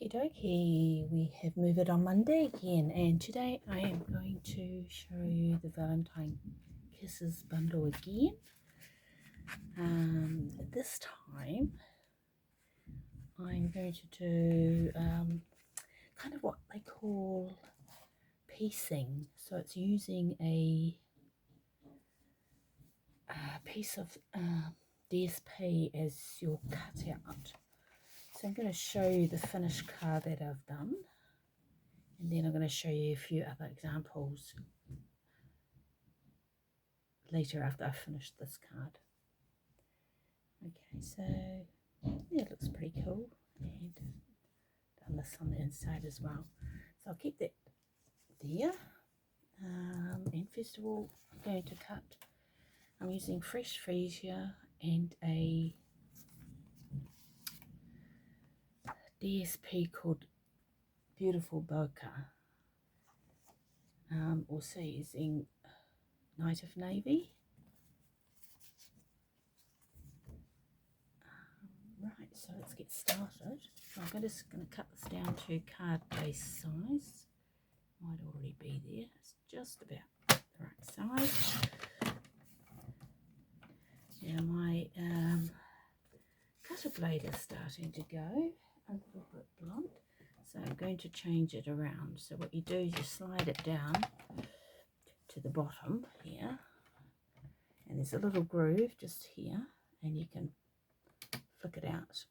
Okie dokie, we have moved on Monday again, and today I am going to show you the Valentine Kisses bundle again. This time I'm going to do kind of what they call piecing. So it's using a piece of DSP as your cutout. So I'm going to show you the finished card that I've done, and then I'm going to show you a few other examples later after I've finished this card. Okay, so yeah, it looks pretty cool, and done this on the inside as well. So I'll keep that there. And first of all, I'm going to cut. I'm using fresh freesia and a DSP called Beautiful Bokeh. Also using Night of Navy. Right, so let's get started. So I'm just going to cut this down to card base size. Might already be there. It's just about the right size. Now my cutter blade is starting to go a little bit blunt, so I'm going to change it around. So what you do is you slide it down to the bottom here, and there's a little groove just here, and you can flick it out,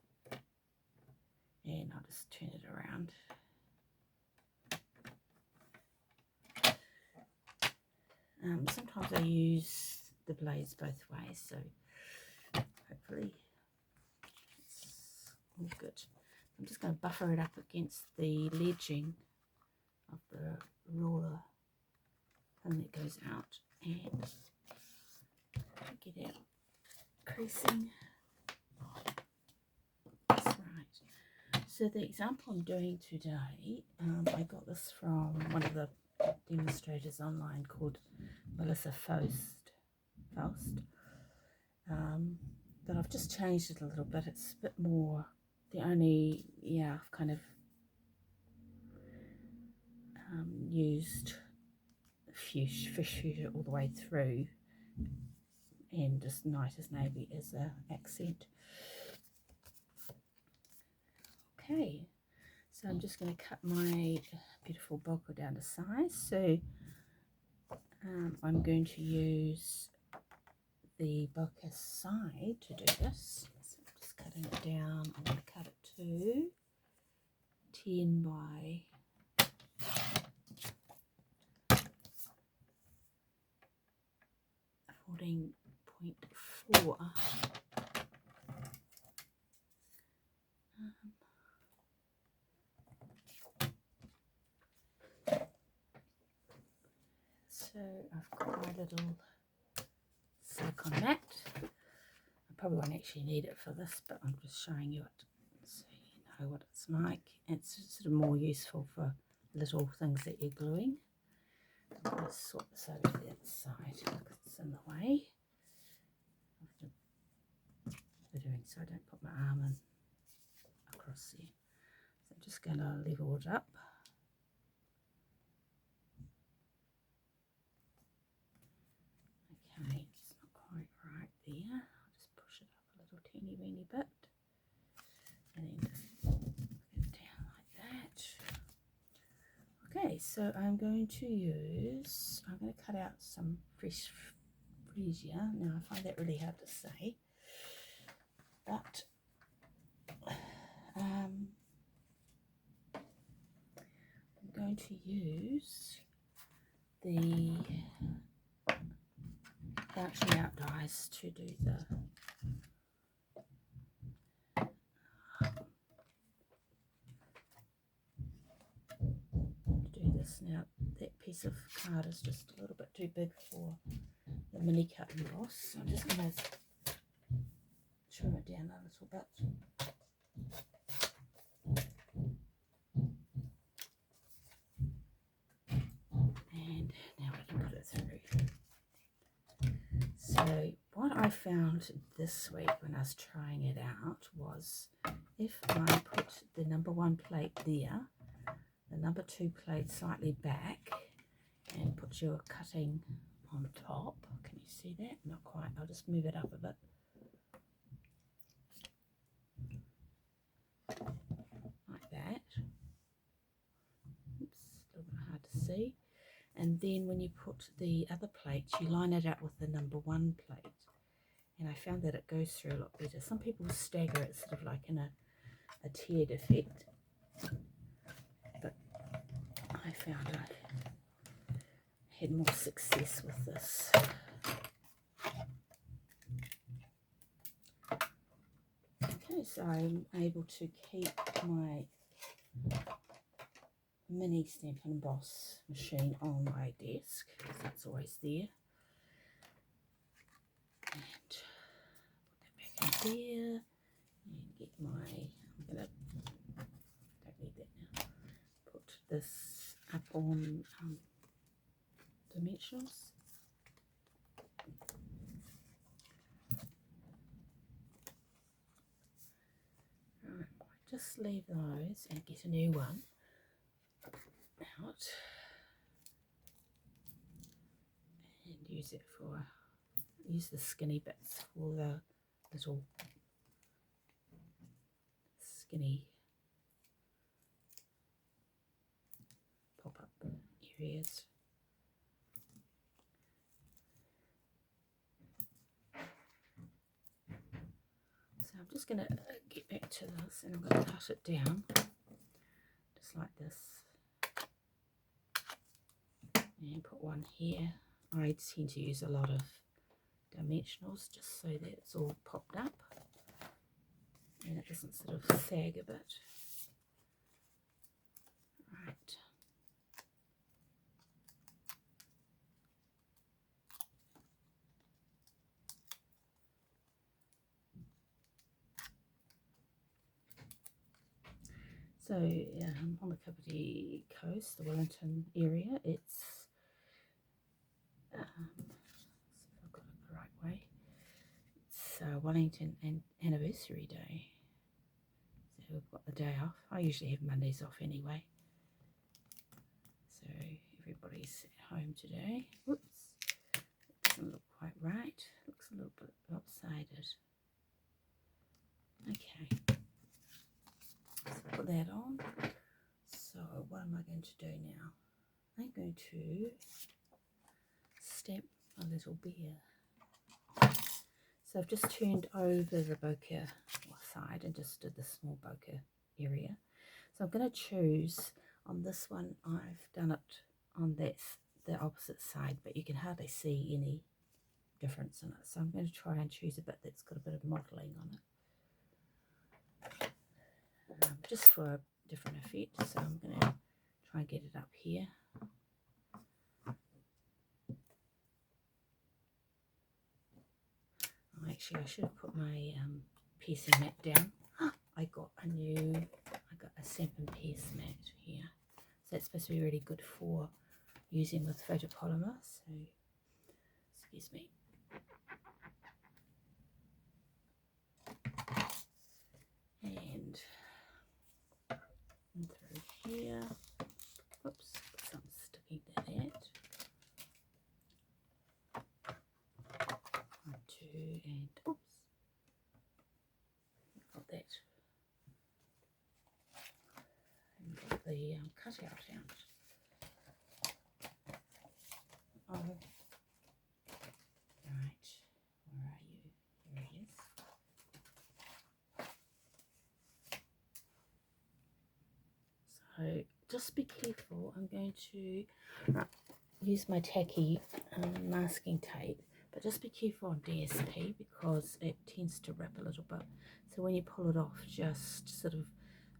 and I'll just turn it around. Sometimes I use the blades both ways, so hopefully it's all good. I'm just going to buffer it up against the ledging of the roller thing that goes out, and get out creasing. That's right. So the example I'm doing today, I got this from one of the demonstrators online called Melissa Faust. But I've just changed it a little bit. It's a bit more, I've kind of used fresh fuchsia all the way through, and just Night as Navy as an accent. Okay, so I'm just going to cut my beautiful bokeh down to size. So I'm going to use the bokeh side to do this. So I'm just cutting it down. I'm going to cut it to 10 by 14.4. So I've got my little silicone mat. I probably won't actually need it for this, but I'm just showing you it so you know what it's like. It's sort of more useful for little things that you're gluing. I'm going to sort this over to the other side because it's in the way. We're doing so I don't put my arm in across there. So I'm just going to level it up. Okay, it's not quite right there. I'll just push it up a little teeny weeny bit, and then just get it down like that. Okay, so I'm going to cut out some fresh freesia. Now I find that really hard to say, but I'm going to use the bouncing out dies to do this. Now that piece of card is just a little bit too big for the mini cut and emboss, so I'm just going to trim it down a little bit. And now we can put it through. So what I I found this week when I was trying it out was if I put the number 1 plate there, the number 2 plate slightly back, and put your cutting on top. Can you see that? Not quite. I'll just move it up a bit. Like that. Oops, a little bit hard to see. And then when you put the other plates, you line it out with the number 1 plate. And I found that it goes through a lot better. Some people stagger it sort of like in a tiered effect. But I found I had more success with this. Okay, so I'm able to keep my mini Stamp and Emboss machine on my desk, because that's always there. And put that back in there, and get my, don't need that now, put this up on dimensionals. Right, just leave those and get a new one out and use the skinny bits for the little skinny pop-up areas. So I'm just going to get back to this, and I'm going to cut it down just like this and put one here. I tend to use a lot of dimensionals just so that it's all popped up and it doesn't sort of sag a bit. Right. So on the Kapiti coast, the Wellington area, it's see if I've got it the right way. It's Wellington Anniversary Day. So we've got the day off. I usually have Mondays off anyway. So everybody's at home today. Whoops, it doesn't look quite right. Looks a little bit lopsided. Okay. So put that on. So what am I going to do now? I'm going to stamp a little bear. So I've just turned over the bokeh side and just did the small bokeh area. So I'm going to choose on this one. I've done it on the opposite side, but you can hardly see any difference in it. So I'm going to try and choose a bit that's got a bit of modelling on it. Just for a different effect, so I'm going to try and get it up here. Oh, actually, I should have put my piecing mat down. I got a Stamp and Pierce mat here. So that's supposed to be really good for using with photopolymer. So, excuse me. And through here. Oops, some sticking to that. 1, 2, and oops, got that. And got the cutout out. Oh, right. Where are you? Here he is. So just be careful. I'm going to use my tacky masking tape, but just be careful on DSP because it tends to rip a little bit. So when you pull it off, just sort of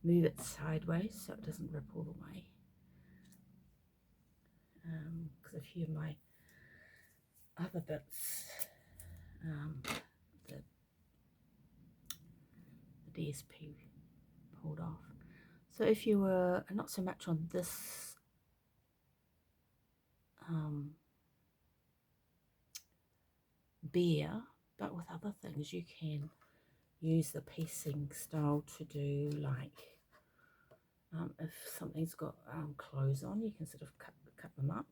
move it sideways so it doesn't rip all the way. Because a few of my other bits, the DSP pulled off. So if you were not so much on this bear, but with other things you can use the piecing style to do, like if something's got clothes on, you can sort of cut them up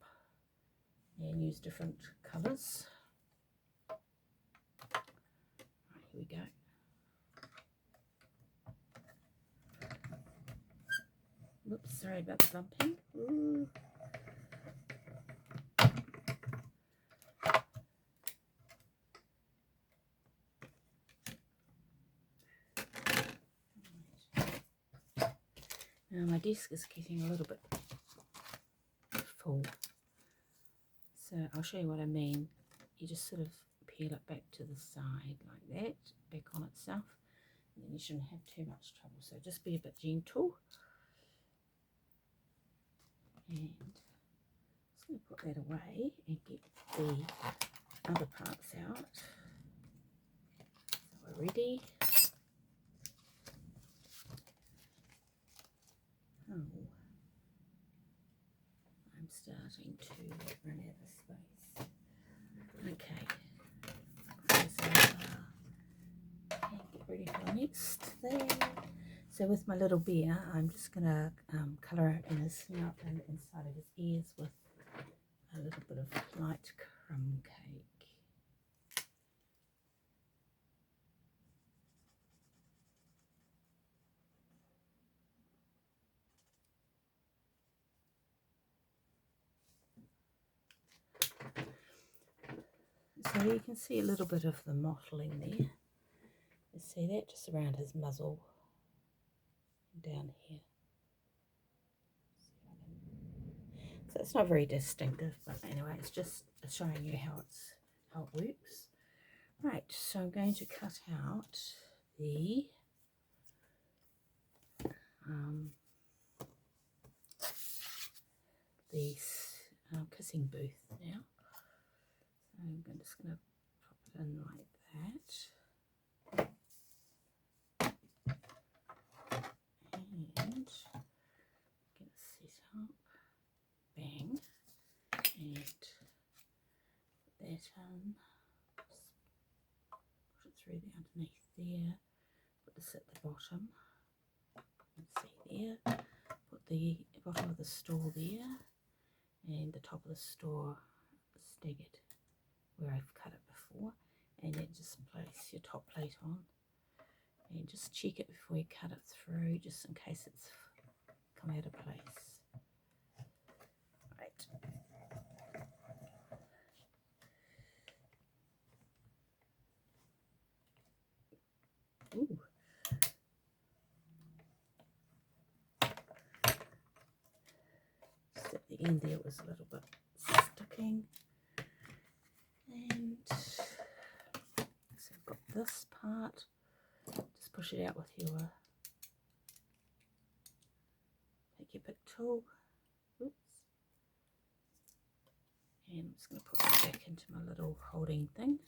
and use different colours. Right, here we go. Whoops, sorry about the bumping. Ooh. Now my desk is getting a little bit full, so I'll show you what I mean. You just sort of peel it back to the side like that, back on itself, and then you shouldn't have too much trouble. So just be a bit gentle. And just going to put that away and get the other parts out. So we're ready. Oh, I'm starting to run out of space. Okay, so and get ready for the next thing. So with my little bear, I'm just going to colour in his snout and inside of his ears with a little bit of light crumb cake. So you can see a little bit of the mottling there. You see that just around his muzzle down here. So it's not very distinctive, but anyway, it's just showing you how it works. Right, so I'm going to cut out the kissing booth now. So I'm just going to pop it in like that. And get it set up. Bang. And put that in. Just push it through the underneath there. Put this at the bottom. See there. Put the bottom of the store there. And the top of the store staggered where I've cut it before, and then just place your top plate on and just check it before you cut it through, just in case it's come out of place. Right. Ooh. Just at the end there it was a little bit sticking. And so I've got this part, just push it out with your pick tool. Oops. And I'm just going to put it back into my little holding thing.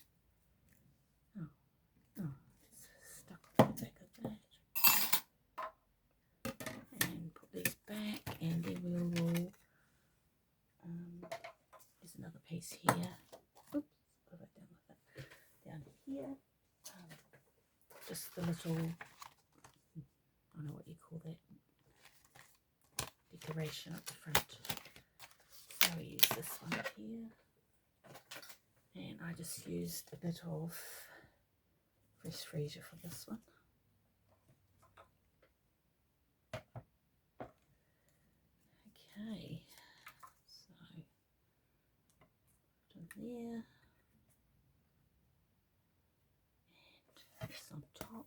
Oh, it's stuck on the back of that. And put these back, and then we will, there's another piece here. Oops, put it down with it. Down here, just the little, I don't know what you call that, decoration at the front. So we use this one here, and I just used a bit of fresh freesia for this one. Okay, so put in there, and this on top.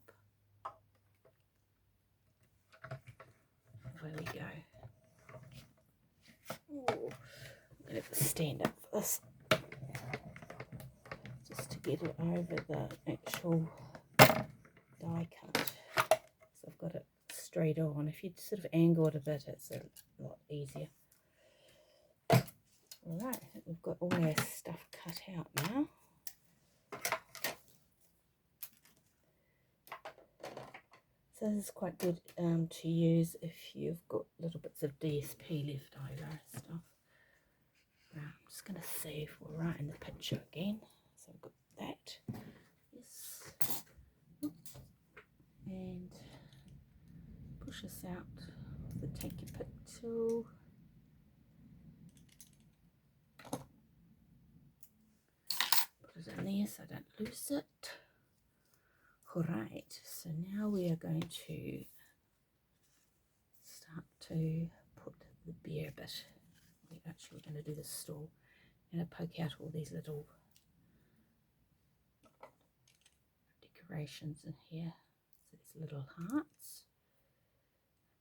There we go. Ooh, I'm going to have to stand up for this just to get it over the actual die cut. So I've got it straight on. If you sort of angle it a bit, it's a lot easier. Alright, I think we've got all our stuff cut out now. So this is quite good to use if you've got little bits of DSP left over and stuff. Right, I'm just going to see if we're right in the picture again. So I've got that. and push this out with the take your pick tool. Put it in there so I don't lose it. Alright, so now we are going to start to put the beer bit. We're actually going to do the stall. I'm going to poke out all these little decorations in here. So these little hearts.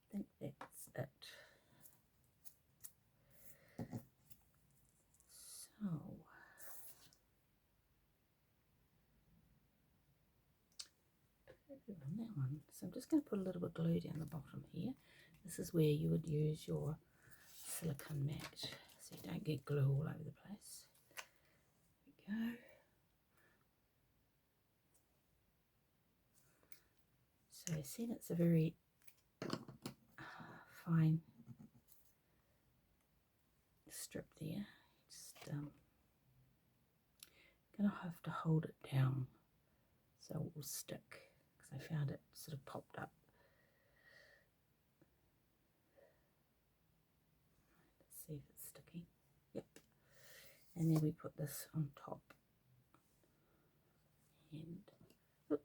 I think that's it. So on that one. So I'm just going to put a little bit of glue down the bottom here. This is where you would use your silicone mat so you don't get glue all over the place. There we go. So see, that's a very fine strip there. Just gonna have to hold it down so it will stick, because I found it sort of popped up. Let's see if it's sticking. Yep. And then we put this on top. And oops,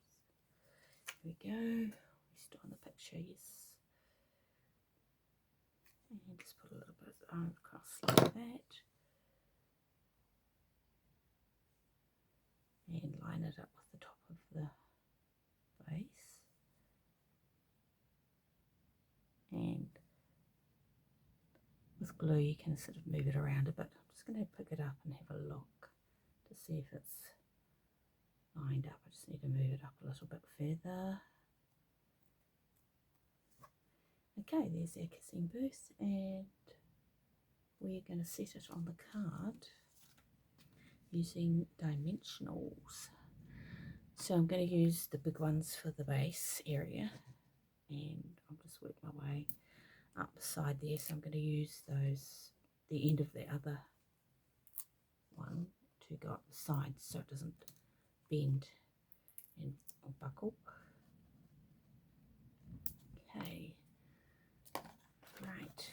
there we go. We still on the picture, yes. And just put a little bit across like that. And line it up with the top of the base. And with glue you can sort of move it around a bit. I'm just going to pick it up and have a look to see if it's lined up. I just need to move it up a little bit further. Okay, there's our kissing booth, and we're going to set it on the card using dimensionals. So I'm going to use the big ones for the base area, and I'll just work my way up the side there. So I'm going to use those, the end of the other one, to go up the side so it doesn't bend and or buckle. Okay, right.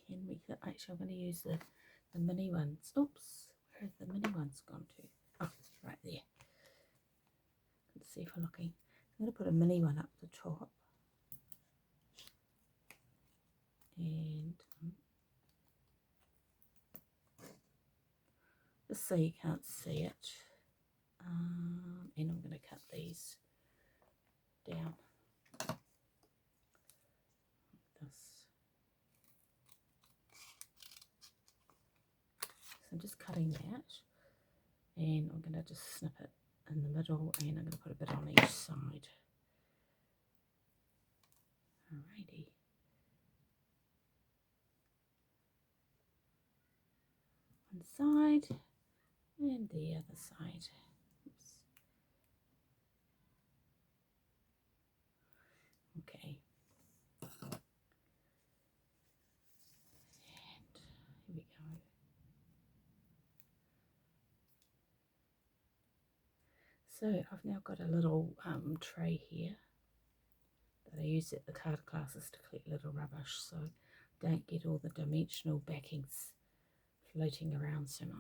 Can we? Actually, I'm going to use the mini ones. Oops, where have the mini ones gone to? Oh, right there. Let's see if we're looking. I'm going to put a mini one up the top, and just so you can't see it. And I'm going to cut these down like this. So I'm just cutting that, and I'm going to just snip it in the middle, and I'm going to put a bit on each side. Alrighty. One side and the other side. Oops. Okay. And here we go. So I've now got a little tray here that I use at the card classes to collect little rubbish, so don't get all the dimensional backings floating around so much.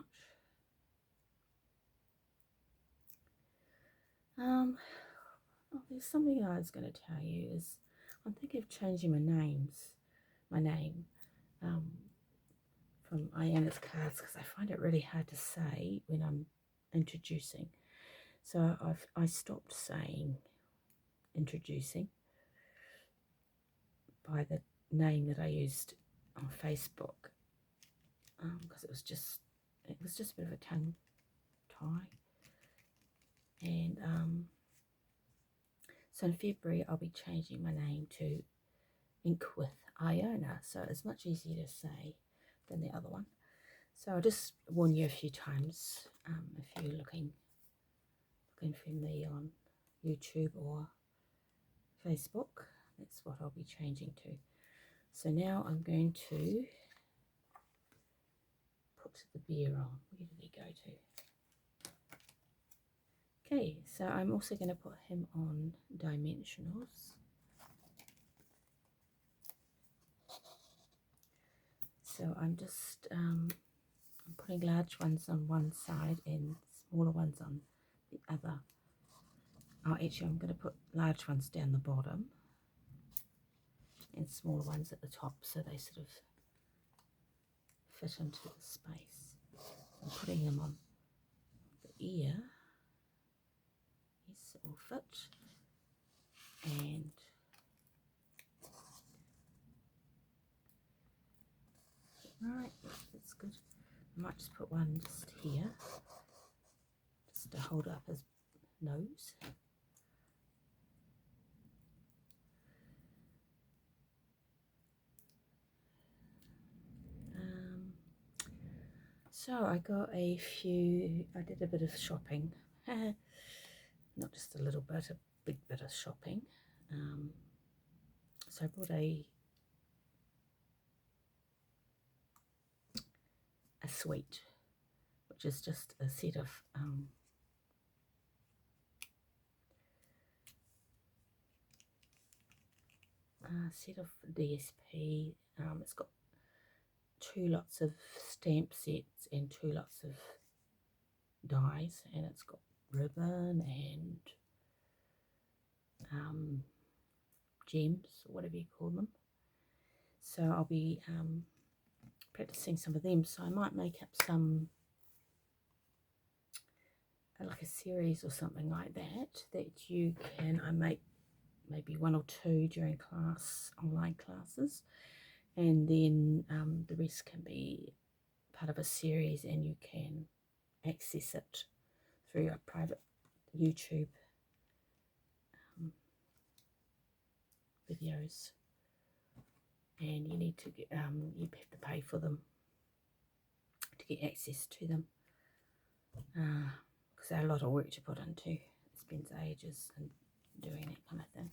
Oh, there's something I was going to tell you is I'm thinking of changing my name from Iana's cards, because I find it really hard to say when I'm introducing. So I stopped saying introducing by the name that I used on Facebook, because it was just a bit of a tongue tie. And so in February I'll be changing my name to Ink with Iona, so it's much easier to say than the other one. So I'll just warn you a few times if you're looking for me on YouTube or Facebook. That's what I'll be changing to. So now I'm going to put the beer on. Where did he go to? Okay, so I'm also going to put him on dimensionals. So I'm just I'm putting large ones on one side and smaller ones on the other. Oh, actually I'm going to put large ones down the bottom and smaller ones at the top, so they sort of fit into the space. I'm putting them on the ear. Yes, it will fit. And right, that's good. I might just put one just here, just to hold up his nose. So I got a few, I did a bit of shopping, not just a little bit, a big bit of shopping. So I bought a suite, which is just a set of DSP. It's got 2 lots of stamp sets and 2 lots of dies, and it's got ribbon and gems, or whatever you call them. So I'll be practicing some of them, so I might make up some, like a series or something like that, that you can, I make maybe 1 or 2 during class, online classes, and then the rest can be part of a series, and you can access it through your private YouTube videos, and you need to get, you have to pay for them to get access to them, because they're a lot of work to put into. It spends ages in doing that kind of thing.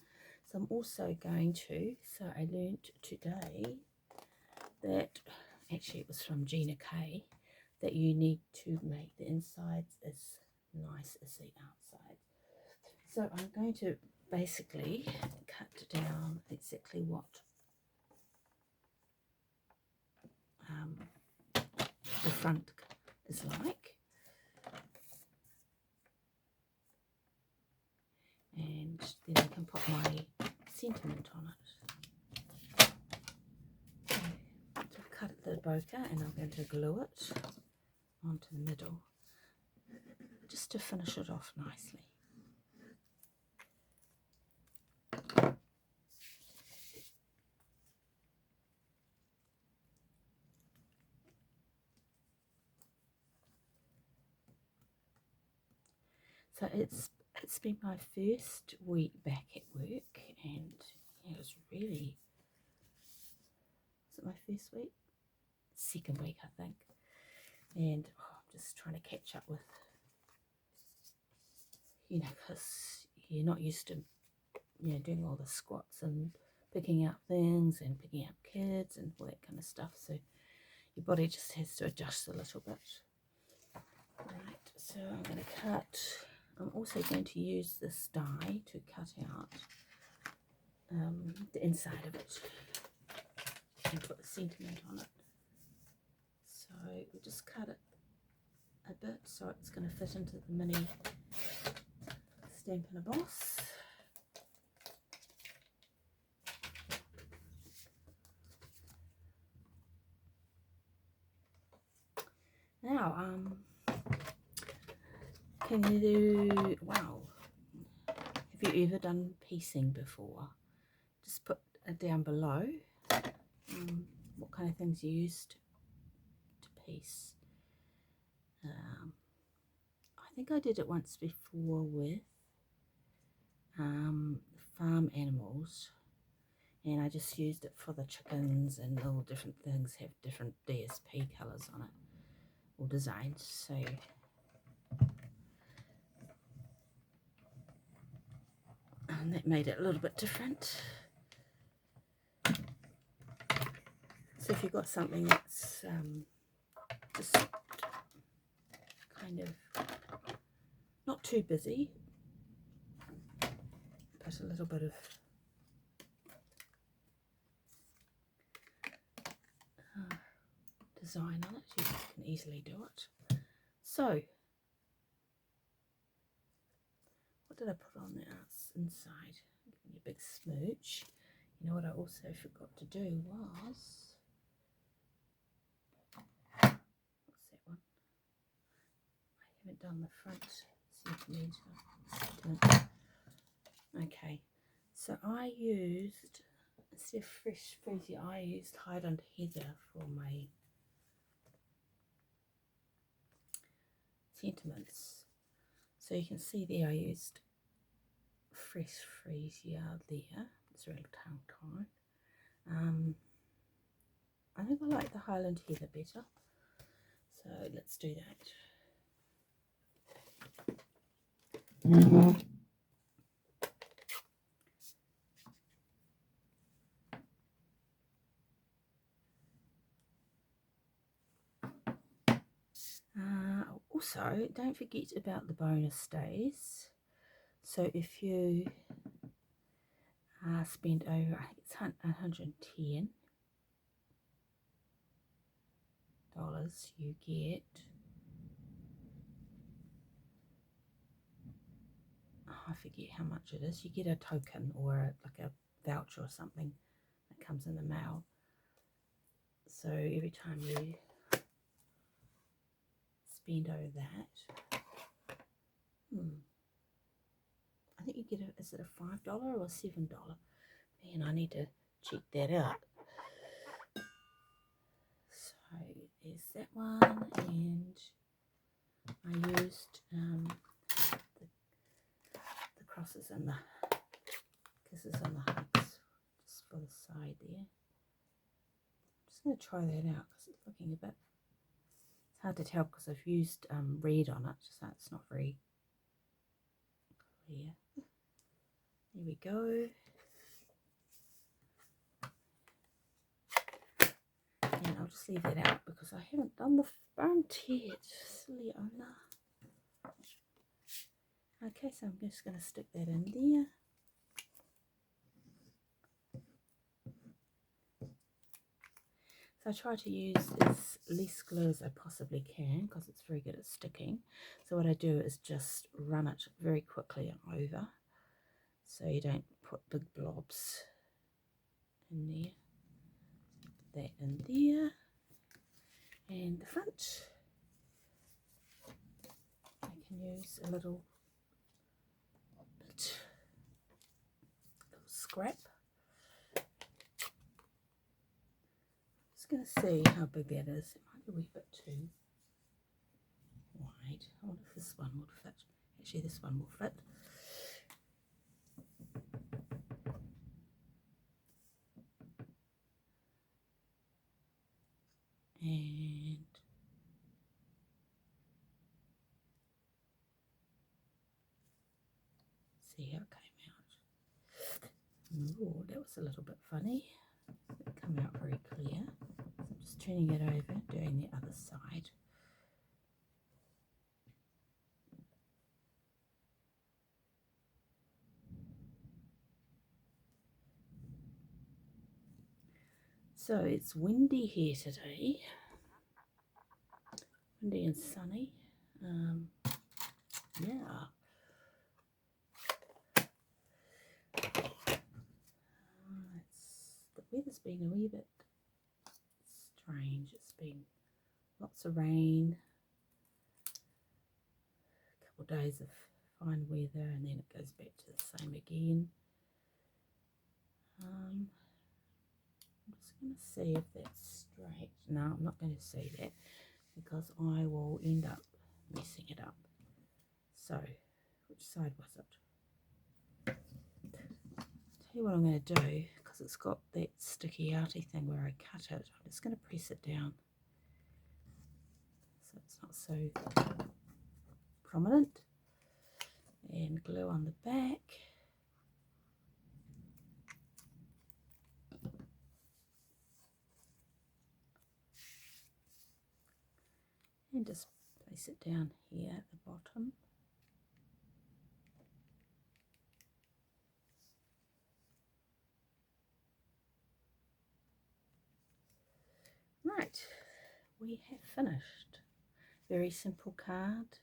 So I'm also going to, so I learnt today that, actually it was from Gina K, that you need to make the insides as nice as the outsides. So I'm going to basically cut down exactly what the front is like, and then I can put my sentiment on it. So I've cut the bokeh, and I'm going to glue it onto the middle just to finish it off nicely. So it's been my first week back at work, and it was really, was it my first week? Second week, I think. And I'm just trying to catch up with, because you're not used to, doing all the squats and picking out things and picking out kids and all that kind of stuff. So your body just has to adjust a little bit. Right, so I'm going to cut. I'm also going to use this die to cut out the inside of it and put the sentiment on it. So we'll just cut it a bit so it's going to fit into the mini Stampin' a Boss. Now, can you do, wow, have you ever done piecing before? Just put it down below what kind of things you used to piece. I think I did it once before with farm animals, and I just used it for the chickens, and all different things have different DSP colours on it, or designs, so that made it a little bit different. So if you've got something that's just kind of not too busy, but a little bit of design on it. You can easily do it. So, what did I put on the inside? Giving you a big smooch. You know what I also forgot to do was, what's that one? I haven't done the front sentimental. Okay, so I used, instead of fresh freezy, I used Highland Heather for my sentiments. So you can see there I used fresh freesia there. It's a little tongue tie. I think I like the Highland Heather better. So let's do that. Also, don't forget about the bonus days. So if you spend over, I think it's $110, you get, I forget how much it is. You get a token or like a voucher or something that comes in the mail. So every time you spend over that, I think you get a, is it a $5 or $7? Man, I need to check that out. So there's that one, and I used the crosses and the kisses and the hugs just for the side there. I'm just going to try that out because it's looking a bit, it's hard to tell because I've used red on it, so it's not very clear. There we go. And I'll just leave that out because I haven't done the front yet. Silly owner. Okay, so I'm just going to stick that in there. So I try to use as less glue as I possibly can because it's very good at sticking. So what I do is just run it very quickly over so you don't put big blobs in there. That in there. And the front, I can use a little bit, scrap. Just going to see how big that is. It might be a wee bit too wide. I wonder if this one will fit. Actually, this one will fit. And see how it came out. Oh, that was a little bit funny. It didn't come out very clear. So I'm just turning it over, doing the other side. So it's windy here today. Windy and sunny. Yeah. The weather's been a wee bit strange. It's been lots of rain, a couple of days of fine weather, and then it goes back to the same again. I'm just going to see if that's straight. No, I'm not going to see that because I will end up messing it up. So, which side was it? Tell you what I'm going to do, because it's got that sticky outy thing where I cut it. I'm just going to press it down so it's not so prominent, and glue on the back. And just place it down here at the bottom. we have finished. Very simple card,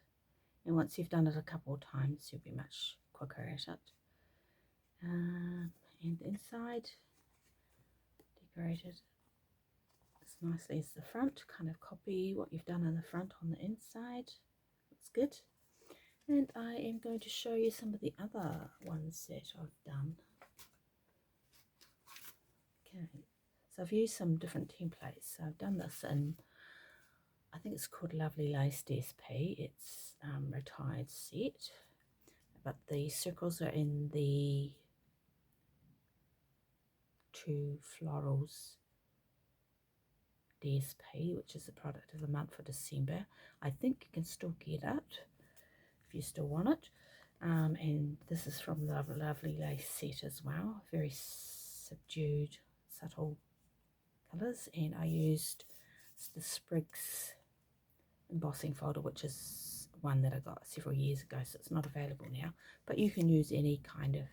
and once you've done it a couple of times you'll be much quicker at it. And inside, decorated as nicely as the front. Kind of copy what you've done in the front on the inside. Looks good. And I am going to show you some of the other ones that I've done. Okay, so I've used some different templates. So I've done this in, I think it's called Lovely Lace DSP. It's retired set, but the circles are in the Two Florals DSP, which is the product of the month for December. I think you can still get it if you still want it. And this is from the Lovely Lace set as well. Very subdued, subtle colours. And I used the Sprigs embossing folder, which is one that I got several years ago, so it's not available now. But you can use any kind of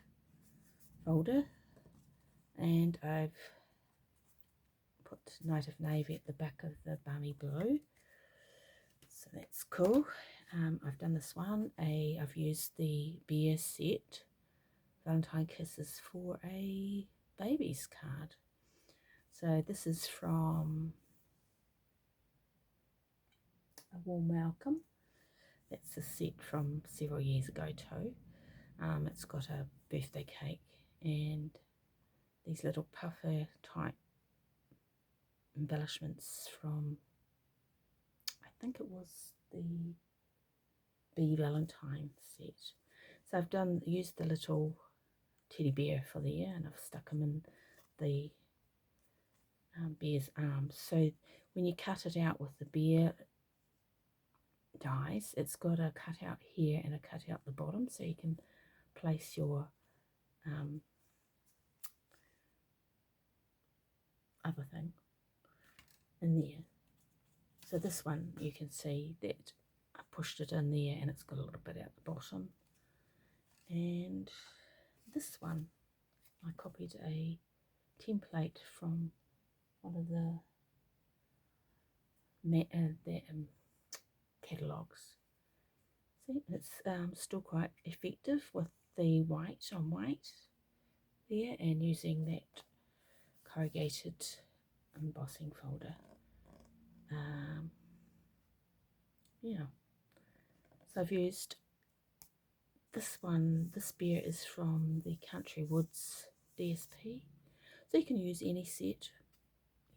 folder. And I've put Night of Navy at the back of the Balmy Blue. So that's cool. I've done this one. I've used the beer set, Valentine Kisses, for a baby's card. So this is from A Warm Welcome. That's a set from several years ago too. It's got a birthday cake and these little puffer type embellishments from, I think it was the Bee Valentine set. So I've used the little teddy bear for the ear, and I've stuck him in the bear's arms. So when you cut it out with the bear dies, it's got a cut out here and a cut out the bottom, so you can place your other thing in there. So this one, you can see that I pushed it in there and it's got a little bit out the bottom. And this one, I copied a template from one of the catalogues. See, it's still quite effective with the white on white there, and using that corrugated embossing folder. Yeah, so I've used this one. This beer is from the Country Woods DSP, so you can use any set.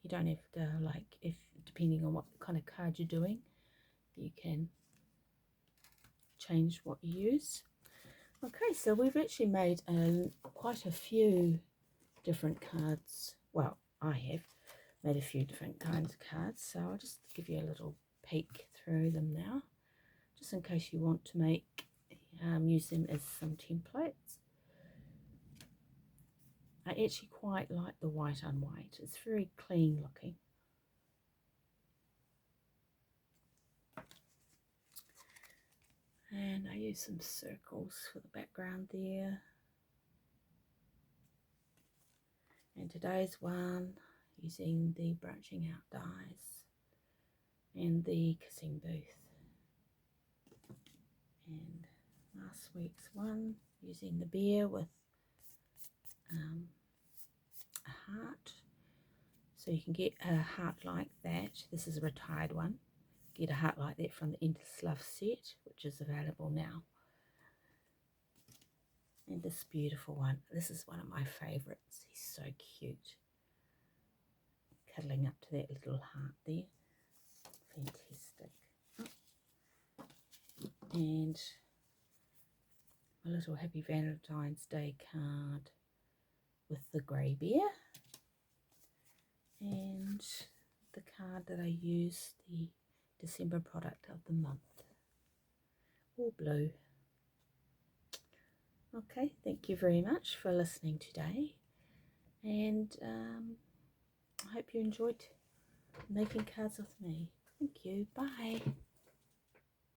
You don't have to, like, if depending on what kind of card you're doing, you can change what you use. Okay, so we've actually made quite a few different cards. Well, I have made a few different kinds of cards, so I'll just give you a little peek through them now, just in case you want to use them as some templates. I actually quite like the white on white. It's very clean looking. And I use some circles for the background there. And today's one, using the branching out dies and the kissing booth. And last week's one, using the bear with a heart. So you can get a heart like that. This is a retired one. Get a heart like that from the Endless Love set, which is available now. And this beautiful one. This is one of my favourites. He's so cute. Cuddling up to that little heart there. Fantastic. And a little Happy Valentine's Day card with the grey bear. And the card that I used, the December product of the month, all blue. Okay, thank you very much for listening today, and I hope you enjoyed making cards with me. Thank you. Bye.